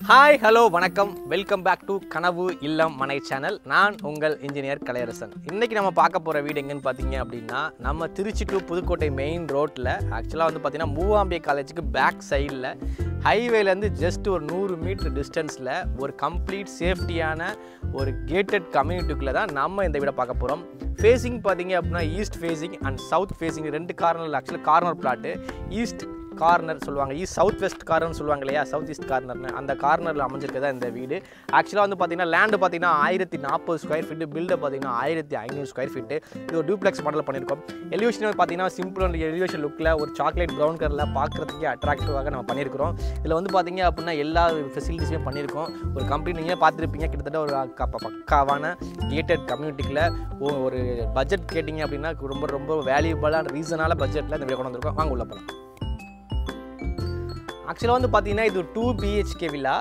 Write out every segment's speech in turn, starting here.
Hi hello வணக்கம் welcome back to கனவு இல்லம் மனை சேனல். நான் உங்கள் இன்ஜினியர் கலையரசன். இன்றைக்கி நம்ம பார்க்க போகிற வீடு எங்கன்னு பார்த்தீங்க அப்படின்னா நம்ம திருச்சி டு புதுக்கோட்டை மெயின் ரோட்டில் ஆக்சுவலாக வந்து பார்த்திங்கன்னா மூவாம்பிகை காலேஜுக்கு பேக் சைடில் ஹைவேலேருந்து ஜஸ்ட் ஒரு 100 மீட்டர் டிஸ்டன்ஸில் ஒரு கம்ப்ளீட் சேஃப்டியான ஒரு கேட்டட் கம்யூனிட்டிக்குள்ளே தான் நம்ம இந்த வீடை பார்க்க போகிறோம். ஃபேஸிங் பார்த்தீங்க அப்படின்னா east facing and south facing ரெண்டு கார்னரில் ஆக்சுவலாக கார்னர் பிளாட்டு ஈஸ்ட் கார்னர் சொல்லுவாங்க, சவுத் வெஸ்ட் கார்னர்னு சொல்லுவாங்க இல்லையா, சவுத் ஈஸ்ட் கார்னர்னு அந்த கார்னரில் அமைஞ்சிருக்கதா இந்த வீடு. ஆக்சுவலாக வந்து பார்த்தீங்கன்னா லேண்டு பார்த்தீங்கன்னா 1040 ஸ்கொயர் ஃபீட்டு, பில்டு பார்த்தீங்கன்னா 1500 ஸ்கொயர் ஃபீட்டு. இது ஒரு டூப்ளெக்ஸ் மாடல் பண்ணியிருக்கோம். எலிவேஷன் பார்த்தீங்கன்னா சிம்பிள் எலிவேஷன் லுக்கில் ஒரு சாக்லேட் ப்ரௌன் கலரில் பார்க்குறதுக்கே அட்ராக்டிவாக நம்ம பண்ணியிருக்கிறோம். இதில் வந்து பார்த்தீங்க அப்படின்னா எல்லா ஃபெசிலிட்டிஸுமே பண்ணியிருக்கோம். ஒரு கம்பெனி நீங்கள் பார்த்துருப்பீங்க, கிட்டத்தட்ட ஒரு பக்காவான கேட்டட் கம்யூனிட்டிக்குள்ள ஒரு பட்ஜெட் கேட்டிங்க அப்படின்னா ரொம்ப ரொம்ப வேல்யூபிளான ரீசனான பட்ஜெட்டில் இந்த வீடு கொண்டு வந்திருக்கோம். வாங்க உள்ள போகலாம். ஆக்சுவலாக வந்து பார்த்தீங்கன்னா இது 2 BHK வில்லா.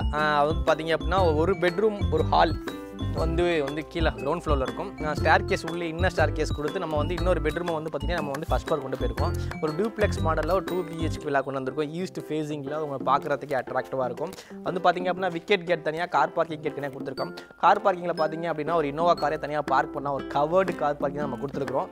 வந்து பார்த்தீங்க அப்படின்னா ஒரு பெட்ரூம் ஒரு ஹால் வந்து கீழே கிரவுண்ட் ஃப்ளோரில் இருக்கும். ஸ்டேர் கேஸ் உள்ளே இன்னர் ஸ்டேர் கேஸ் கொடுத்து நம்ம வந்து இன்னொரு பெட்ரூமை வந்து பார்த்திங்கன்னா நம்ம வந்து ஃபஸ்ட் ஃப்ளோர் கொண்டு போயிருக்கோம். ஒரு டூப்ளெக்ஸ் மாடலில் ஒரு 2 BHK வில்லா கொண்டு வந்திருக்கோம். ஈஸ்ட் ஃபேஸிங்கில் அவங்க பார்க்குறதுக்கே அட்ராக்டிவாக இருக்கும். வந்து பார்த்திங்க அப்படின்னா விக்கெட் கேட் தனியாக, கார் பார்க்கிங் கேட் தனியாக கொடுத்துருக்கோம். கார் பார்க்கிங்கில் பார்த்திங்க அப்படின்னா ஒரு இன்னோவா காரே தனியாக பார்க் பண்ணால் ஒரு கவர்டு கார் பார்க்கிங் நம்ம கொடுத்துருக்குறோம்.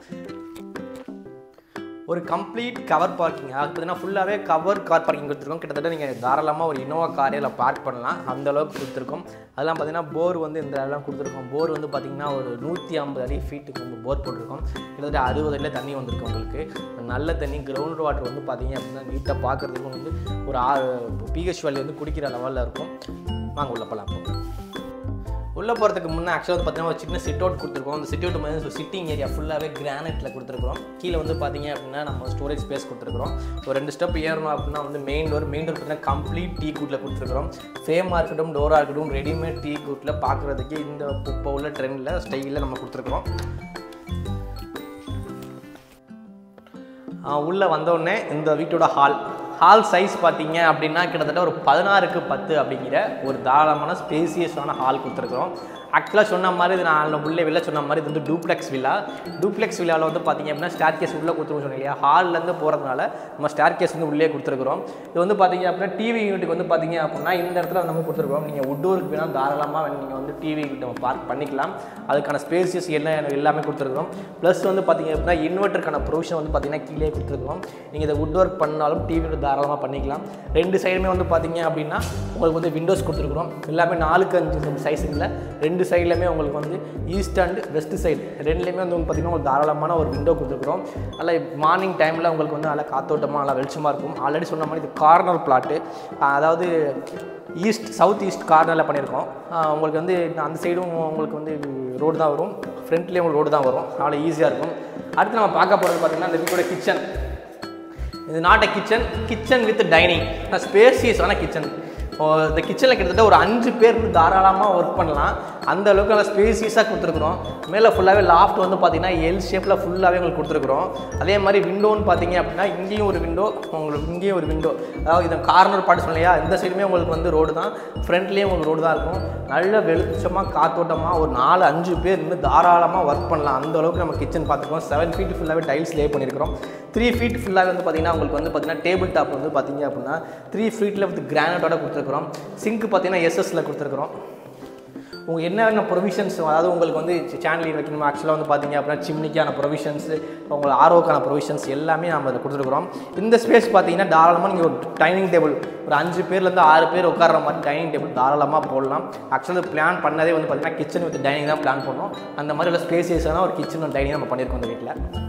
ஒரு கம்ப்ளீட் கவர் பார்க்கிங், அது பார்த்தீங்கன்னா ஃபுல்லாகவே கவர் கார் பார்க்கிங் கொடுத்துருக்கோம். கிட்டத்தட்ட நீங்கள் தாராளமாக ஒரு இன்னோவா காரே அதில் பார்க் பண்ணலாம், அந்தளவுக்கு கொடுத்துருக்கோம். அதெல்லாம் பார்த்தீங்கன்னா போர் வந்து இந்த எல்லாம் கொடுத்துருக்கோம். போர் வந்து பார்த்திங்கன்னா ஒரு 150 அடி ஃபீட்டுக்கு போர் போட்டிருக்கோம். கிட்டத்தட்ட 60 அடியில் தண்ணி வந்திருக்கு உங்களுக்கு. நல்ல தண்ணி, கிரவுண்ட் வாட்டர் வந்து பார்த்திங்க அப்படின்னா நீட்டாக பார்க்குறதுக்கும் வந்து ஒரு pH வேல்யூ வந்து குடிக்கிற லெவலில் இருக்கும். வாங்க உள்ள போகலாம். உள்ளே போகிறதுக்கு முன்னே ஆக்சுவலாக வந்து பார்த்தீங்கன்னா ஒரு சின்ன சிட் அவுட் கொடுத்துருக்கோம். அந்த சிட் அவுட் வந்து சிட்டிங் ஏரியா ஃபுல்லாகவே கிரானைட்டில் கொடுத்துருக்கோம். கீழே வந்து பார்த்தீங்க அப்படின்னா நம்ம ஸ்டோரேஜ் ஸ்பேஸ் கொடுத்துருக்கோம். ஒரு 2 ஸ்டெப் ஏறணும் அப்படின்னா வந்து மெயின் டோர் பார்த்தீங்கன்னா கம்ப்ளீட் டீ கூட்டில் கொடுத்துருக்குறோம். ஃபேமாக இருக்கட்டும், டோராக இருக்கட்டும், ரெடிமேட் டீ கூட்டில் பார்க்குறதுக்கு இந்த இப்போ உள்ள ட்ரெண்டில் ஸ்டைலில் நம்ம கொடுத்துருக்குறோம். உள்ளே வந்தோடனே இந்த வீட்டோட ஹால் சைஸ் பார்த்தீங்க அப்படின்னா கிட்டத்தட்ட ஒரு 16க்கு 10 அப்படிங்கிற ஒரு தாராளமான ஸ்பேசியஸான ஹால் கொடுத்துருக்குறோம். ஆக்சுவலாக சொன்ன மாதிரி இது நான் உள்ளே வெளில சொன்ன மாதிரி இது வந்து டூப்ளெக்ஸ் வில்லாவில் வந்து பார்த்திங்க அப்படின்னா ஸ்டேர் கேஸ் உள்ளே கொடுத்துருக்கோம் சொன்னீங்க இல்லையா, ஹால்லேருந்து போகிறதுனால நம்ம ஸ்டேர் கேஸ் வந்து உள்ளே கொடுத்துருக்குறோம். இது வந்து பார்த்திங்க அப்படின்னா டிவி யூனிட்டுக்கு வந்து பார்த்திங்க அப்படின்னா இந்த இடத்துல நம்ம கொடுத்துருக்கோம். நீங்கள் உட்டோருக்கு வேணால் தாராளமாக நீங்கள் வந்து டிவி யூனிட் நம்ம பார்க் பண்ணிக்கலாம். அதுக்கான ஸ்பேசியஸ் என்ன எல்லாமே கொடுத்துருக்குறோம். ப்ளஸ் வந்து பார்த்திங்க அப்படின்னா இன்வெர்ட்டருக்கான ப்ரொவிஷன் வந்து பார்த்திங்கன்னா கீழே கொடுத்துருக்குறோம். நீங்கள் இதை உட் ஒர்க் பண்ணாலும் டிவி யூனிட் தாராளமாக பண்ணிக்கலாம். 2 சைடுமே வந்து பார்த்திங்க அப்படின்னா உங்களுக்கு வந்து விண்டோஸ் கொடுத்துருக்குறோம். எல்லாமே 4x5 சைஸுங்களில் 2 சைட்லையுமே உங்களுக்கு வந்து ஈஸ்ட் அண்ட் வெஸ்ட் சைடு ரெண்டுலேயுமே வந்து பார்த்திங்கன்னா உங்களுக்கு தாராளமான ஒரு விண்டோ கொடுத்துருக்குறோம். நல்லா மார்னிங் டைமில் உங்களுக்கு வந்து நல்லா காத்தோட்டமாக நல்லா வெளிச்சமாக இருக்கும். ஆல்ரெடி சொன்ன மாதிரி இது கார்னர் பிளாட்டு, அதாவது சவுத் ஈஸ்ட் கார்னரில் பண்ணியிருக்கோம். உங்களுக்கு வந்து அந்த சைடும் உங்களுக்கு வந்து ரோடு தான் வரும், ஃப்ரண்ட்லேயும் உங்களுக்கு ரோடு தான் வரும், அதனால் ஈஸியாக இருக்கும். அடுத்து நம்ம பார்க்க போகிறது பார்த்திங்கன்னா இந்த வீட்டோட கிச்சன். இது not a kitchen with dining, ஸ்பேசியஸான கிச்சன். இந்த கிச்சனில் கிட்டத்தட்ட ஒரு 5 பேர் தாராளமாக ஒர்க் பண்ணலாம், அந்த அளவுக்கு நல்லா ஸ்பேசியஸாக கொடுத்துருக்குறோம். மேலே ஃபுல்லாகவே லாஃப்ட் வந்து பார்த்திங்கன்னா எல் ஷேப்பில் ஃபுல்லாகவே உங்களுக்கு கொடுத்துருக்குறோம். அதே மாதிரி விண்டோன்னு பார்த்தீங்க அப்படின்னா இங்கேயும் ஒரு விண்டோ, உங்களுக்கு இங்கேயும் ஒரு விண்டோ, அதாவது இது கார்னர் பார்த்து சொன்னையா, இந்த சைடுமே உங்களுக்கு வந்து ரோடு தான், ஃப்ரண்ட்லேயும் உங்களுக்கு ரோடு தான் இருக்கும். நல்ல வெளிச்சமாக காத்தோட்டமாக ஒரு 4-5 பேர் இருந்து தாராளமாக ஒர்க் பண்ணலாம், அந்த அளவுக்கு நம்ம கிச்சன் பார்த்துருக்கோம். 7 ஃபீட் ஃபுல்லாகவே டைல்ஸ் லே பண்ணியிருக்கிறோம். 3 ஃபீட் ஃபுல்லாக வந்து பார்த்திங்கன்னா உங்களுக்கு வந்து பார்த்திங்கன்னா டேபிள் டாப் வந்து பார்த்திங்க அப்படின்னா 3 ஃபீட்டில் வித் கிரானைட்டோட கொடுத்துருக்குறோம். சிங்க் பார்த்திங்கன்னா எஸ்எஸ்சில் கொடுத்துருக்குறோம். உங்களுக்கு என்னென்ன ப்ரொவிஷன்ஸ், அதாவது உங்களுக்கு வந்து சேனல் வைக்கணுமா, ஆக்சுவலாக வந்து பார்த்திங்க அப்படின்னா சிம்னிக்கான ப்ரொவிஷன்ஸு, உங்களுக்கு ஆர்ஓக்கான ப்ரொவிஷன்ஸ் எல்லாமே நம்ம அதில் கொடுத்துருக்குறோம். இந்த ஸ்பேஸ் பார்த்திங்கன்னா தாராளமாக நீங்கள் ஒரு டைனிங் டேபிள் ஒரு 5 பேர்லேருந்து 6 பேர் உட்கார மாதிரி டைனிங் டேபிள் தாராளமாக போடலாம். ஆக்சுவலாக பிளான் பண்ணதே வந்து பார்த்திங்கன்னா கிச்சன் வித் டைனிங் தான் பிளான் பண்ணோம். அந்த மாதிரி உள்ள ஸ்பேசியஸான ஒரு கிச்சன் டைனிங் நம்ம பண்ணியிருக்கோம் இந்த வீட்டில்.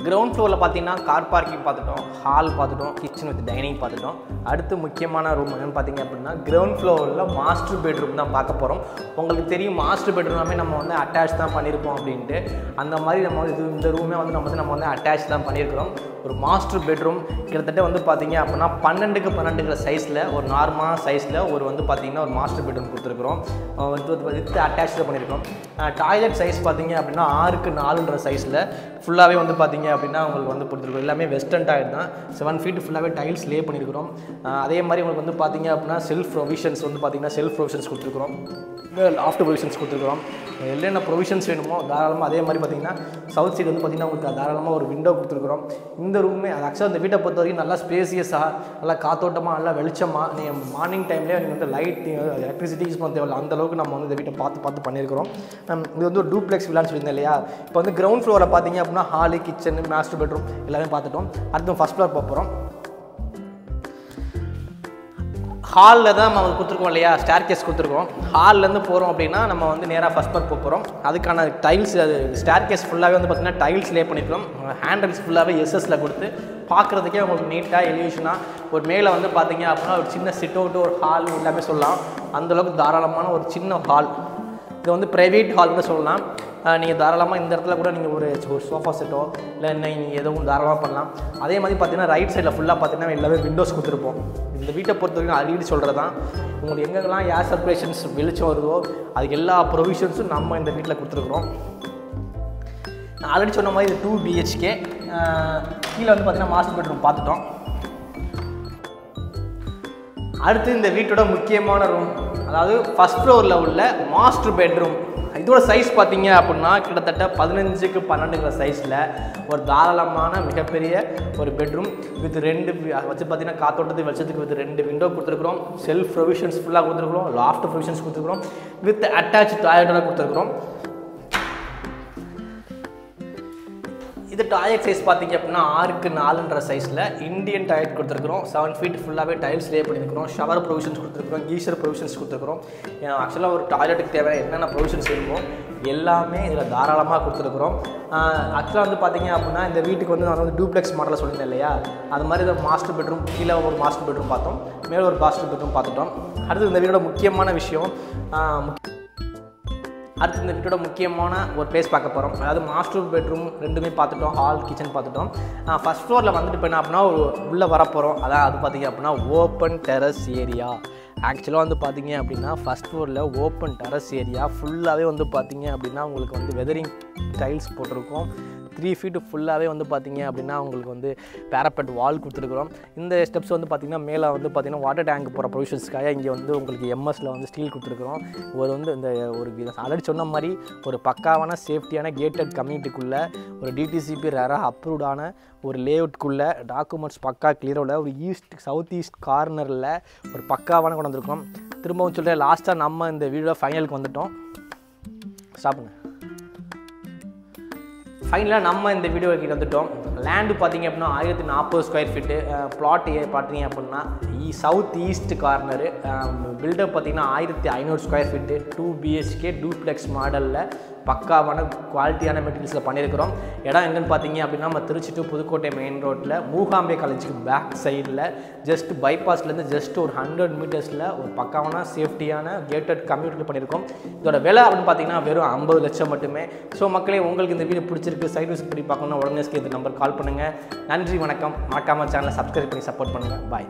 கிரவுண்ட் ஃப்ளோரில் பார்த்தீங்கன்னா கார் பார்க்கிங் பார்த்துட்டோம், ஹால் பார்த்துட்டோம், கிச்சன் வித் டைனிங் பார்த்துட்டோம். அடுத்து முக்கியமான ரூம் என்னென்னு பார்த்தீங்க அப்படின்னா கிரவுண்ட் ஃப்ளோரில் மாஸ்டர் பெட்ரூம் தான் பார்க்க போகிறோம். உங்களுக்கு தெரியும் மாஸ்டர் பெட்ரூமே நம்ம வந்து அட்டாச் தான் பண்ணியிருப்போம் அப்படின்ட்டு. அந்த மாதிரி நம்ம வந்து இந்த ரூமே வந்து நம்ம வந்து அட்டாச் தான் பண்ணியிருக்கிறோம். ஒரு மாஸ்டர் பெட்ரூம் கிட்டத்தட்ட வந்து பார்த்திங்க அப்படின்னா 12க்கு 12 சைஸில் ஒரு நார்மலான சைஸில் ஒரு வந்து பார்த்திங்கன்னா ஒரு மாஸ்டர் பெட்ரூம் கொடுத்துருக்குறோம். வித் அட்டாச்சில் பண்ணியிருக்கோம். டாய்லெட் சைஸ் பார்த்திங்க அப்படின்னா 6க்கு 4 சைஸில் ஃபுல்லாகவே வந்து பார்த்திங்க அப்படின்னா உங்களுக்கு வந்து கொடுத்துருக்கோம். எல்லாமே வெஸ்டர்ன் டாய்லெட் தான், 7 ஃபீட் ஃபுல்லாகவே டைல்ஸ் லே பண்ணியிருக்கிறோம். அதே மாதிரி உங்களுக்கு வந்து பார்த்திங்க அப்படின்னா செல்ஃப் ப்ரொவிஷன்ஸ் வந்து பார்த்திங்கன்னா செல்ஃப் ப்ரொவிஷன்ஸ் கொடுத்துருக்குறோம், லாஃப்ட் ப்ரொவிஷன்ஸ் கொடுத்துருக்குறோம். என்னென்ன ப்ரொவிஷன்ஸ் வேணுமோ தாராளமாக. அதே மாதிரி பார்த்தீங்கன்னா சவுத் சைடு வந்து பார்த்திங்கன்னா உங்களுக்கு தாராளமாக ஒரு விண்டோ கொடுத்துருக்குறோம். இந்த ரூமே அது ஆக்சுவலாக இந்த வீட்டை பொறுத்த வரைக்கும் நல்லா ஸ்பேசியஸாக, நல்லா காத்தோட்டமாக, நல்லா வெளிச்சமாக, நீங்கள் மார்னிங் டைம்லேயே நீங்கள் வந்து லைட் எலக்ட்ரிசிட்டி யூஸ் பண்ண தேவையில்லை, அந்தளவுக்கு நம்ம வந்து இந்த வீட்டை பார்த்து பண்ணியிருக்கிறோம். இது வந்து ஒரு டூப்ளெக்ஸ் வில்லான்னு சொல்லியிருந்தேன் இல்லையா. இப்போ வந்து கிரவுண்ட் ஃப்ளோரில் பார்த்தீங்க அப்படின்னா ஹாலு, கிச்சன், மாஸ்டர் பெட்ரூம் எல்லாமே பார்த்துட்டோம். அடுத்து ஃபஸ்ட் ஃப்ளோர் போகிறோம். ஹாலில் தான் நம்ம கொடுத்துருக்கோம் இல்லையா, ஸ்டேர் கேஸ் கொடுத்துருக்கோம். ஹால்லேருந்து போகிறோம் அப்படின்னா நம்ம வந்து நேராக ஃபஸ்ட் ஃப்ளோர் போகிறோம். அதுக்கான டைல்ஸ், அது ஸ்டேர் கேஸ் ஃபுல்லாகவே வந்து பார்த்திங்கன்னா டைல்ஸ் லே பண்ணிக்கிறோம். ஹேண்டில்ஸ் ஃபுல்லாகவே எஸ்எஸில் கொடுத்து பார்க்குறதுக்கே உங்களுக்கு நீட்டாக எலிவேஷனாக ஒரு மேலே வந்து பார்த்திங்க அப்படின்னா ஒரு சின்ன சிட் அவுட்டு, ஒரு ஹால் எல்லாமே சொல்லலாம். அந்தளவுக்கு தாராளமான ஒரு சின்ன ஹால். இது வந்து ப்ரைவேட் ஹால்னு சொல்லலாம். நீங்கள் தாராளமாக இந்த இடத்துல கூட நீங்கள் ஒரு சோஃபா செட்டோ இல்லை நீங்கள் எதுவும் தாராளமாக பண்ணலாம். அதே மாதிரி பார்த்தீங்கன்னா ரைட் சைடில் ஃபுல்லாக பார்த்தீங்கன்னா எல்லாமே விண்டோஸ் கொடுத்துருப்போம். இந்த வீட்டை பொறுத்த வரைக்கும் அடிக்கடி சொல்கிறது தான், உங்களுக்கு எங்கெங்கெல்லாம் ஏர் சர்க்குலேஷன்ஸ் வெளிச்சம் வருதோ அதுக்கு எல்லா ப்ரொவிஷன்ஸும் நம்ம இந்த வீட்டில் கொடுத்துருக்குறோம். நான் ஆல்ரெடி சொன்ன மாதிரி இது 2 BHK. கீழே வந்து பார்த்தீங்கன்னா மாஸ்டர் பெட்ரூம் பார்த்துட்டோம். அடுத்து இந்த வீட்டோட முக்கியமான ரூம், அதாவது ஃபஸ்ட் ஃப்ளோரில் உள்ள மாஸ்டர் பெட்ரூம். இதோட சைஸ் பார்த்தீங்க அப்படின்னா கிட்டத்தட்ட 15க்கு 12 சைஸில் ஒரு தாராளமான மிகப்பெரிய ஒரு பெட்ரூம் வித் 2 வச்சு பார்த்தீங்கன்னா காத்தோட்டத்துக்கு வச்சதுக்கு வித் 2 விண்டோ கொடுத்துருக்குறோம். செல்ஃப் ப்ரொவிஷன்ஸ் ஃபுல்லாக கொடுத்துருக்குறோம். லாஃப்ட் ப்ரொவிஷன்ஸ் கொடுத்துருக்குறோம். வித் அட்டாச் டாய்லெட்டோட கொடுத்துருக்குறோம். இது டாய்லெட் சைஸ் பார்த்தீங்க அப்படின்னா 6க்கு 4 சைஸில் இந்தியன் டாய்லெட் கொடுத்துருக்குறோம். 7 ஃபீட் ஃபுல்லாகவே டைல்ஸ் லே பண்ணியிருக்கிறோம். ஷவர் ப்ரொவிஷன்ஸ் கொடுத்துருக்குறோம். கீசர் ப்ரொவிஷன்ஸ் கொடுத்துருக்குறோம். ஆக்சுவலாக ஒரு டாய்லெட்டுக்கு தேவையான என்னென்ன ப்ரொவிஷன்ஸ் வேணுமோ எல்லாமே இதில் தாராளமாக கொடுத்துருக்குறோம். ஆக்சுவலாக வந்து பார்த்தீங்க அப்படின்னா இந்த வீட்டுக்கு வந்து நான் வந்து டூப்ளெக்ஸ் மாடலில் சொல்லியிருந்தேன் இல்லையா, அது மாதிரி இதை மாஸ்டர் பெட்ரூம், கீழே ஒரு மாஸ்டர் பெட்ரூம் பார்த்தோம், மேலே ஒரு மாஸ்டர் பெட்ரூம் பார்த்துட்டோம். அடுத்து இந்த வீட்டோட முக்கியமான விஷயம், அடுத்து இந்த வீட்டோட முக்கியமான ஒரு பிளேஸ் பார்க்க போகிறோம். அதாவது மாஸ்டர் பெட்ரூம் ரெண்டுமே பார்த்துட்டோம், ஹால், கிச்சன் பார்த்துட்டோம். ஃபஸ்ட் ஃப்ளோரில் வந்துட்டு இப்போ என்ன அப்படின்னா உள்ளே வரப்போகிறோம். அதான் அது பார்த்திங்க அப்படின்னா ஓப்பன் டெரஸ் ஏரியா. ஆக்சுவலாக வந்து பார்த்திங்க அப்படின்னா ஃபஸ்ட் ஃப்ளோரில் ஓப்பன் டெரஸ் ஏரியா ஃபுல்லாகவே வந்து பார்த்திங்க அப்படின்னா உங்களுக்கு வந்து வெதரிங் டைல்ஸ் போட்டிருக்கோம். 3 ஃபீட் ஃபுல்லாகவே வந்து பார்த்திங்க அப்படின்னா உங்களுக்கு வந்து பேரப்பெட் வால் கொடுத்துருக்குறோம். இந்த ஸ்டெப்ஸ் வந்து பார்த்திங்கன்னா மேலே வந்து பார்த்திங்கன்னா வாட்டர் டேங்க் போகிற ப்ரொவிஷன்ஸ்க்காக இங்கே வந்து உங்களுக்கு எம்எஸில் வந்து ஸ்டீல் கொடுத்துருக்குறோம். ஒரு வந்து இந்த ஒரு ஆல்ரெடி சொன்ன மாதிரி ஒரு பக்காவான சேஃப்டியான கேட்டட் கம்யூனிட்டிக்குள்ளே ஒரு டிடிசிபி ரேராக அப்ரூவ்டான ஒரு லேஅவுட்குள்ளே டாக்குமெண்ட்ஸ் பக்கா கிளியரோட ஒரு சவுத் ஈஸ்ட் கார்னரில் ஒரு பக்காவான கொண்டு வந்திருக்கோம். திரும்பவும் சொல்கிறேன், லாஸ்ட்டாக நம்ம இந்த வீடியோ ஃபைனலுக்கு வந்துட்டோம். ஸ்டாப்புங்க. ஃபைனலாக நம்ம இந்த வீடியோ கிட்ட வந்துட்டோம். லேண்டு பார்த்திங்க அப்படின்னா 1040 ஸ்கொயர் ஃபீட்டு. பிளாட் பார்த்தீங்க அப்படின்னா சவுத் ஈஸ்ட் கார்னரு. பில்டப் பார்த்திங்கன்னா 1500 ஸ்கொயர் ஃபீட்டு. 2 BHK டூப்ளெக்ஸ் மாடலில் பக்காவான குவாலிட்டியான மெட்டீரியல்ஸில் பண்ணியிருக்கிறோம். இடம் எங்கன்னு பார்த்தீங்க அப்படின்னா நம்ம திருச்சி டு புதுக்கோட்டை மெயின் ரோட்டில் மூகாம்பே காலேஜுக்கு பேக் சைடில் ஜஸ்ட் பைபாஸ்லேருந்து ஜஸ்ட் ஒரு 100 மீட்டர்ஸில் ஒரு பக்காவான சேஃப்டியான கேட்டட் கம்யூனிட்டி பண்ணியிருக்கோம். இதோட விலை அப்படின்னு பார்த்தீங்கன்னா வெறும் 50 லட்சம் மட்டுமே. ஸோ மக்களே, உங்களுக்கு இந்த வீடியோ பிடிச்சிருக்கு, சைட் விசிட் பண்ணி பார்க்கணும்னா உடனே இந்த நம்பர் கால் பண்ணுங்கள். நன்றி, வணக்கம். மறக்காம சேனலை சப்ஸ்கிரைப் பண்ணி சப்போர்ட் பண்ணுங்கள். பாய்.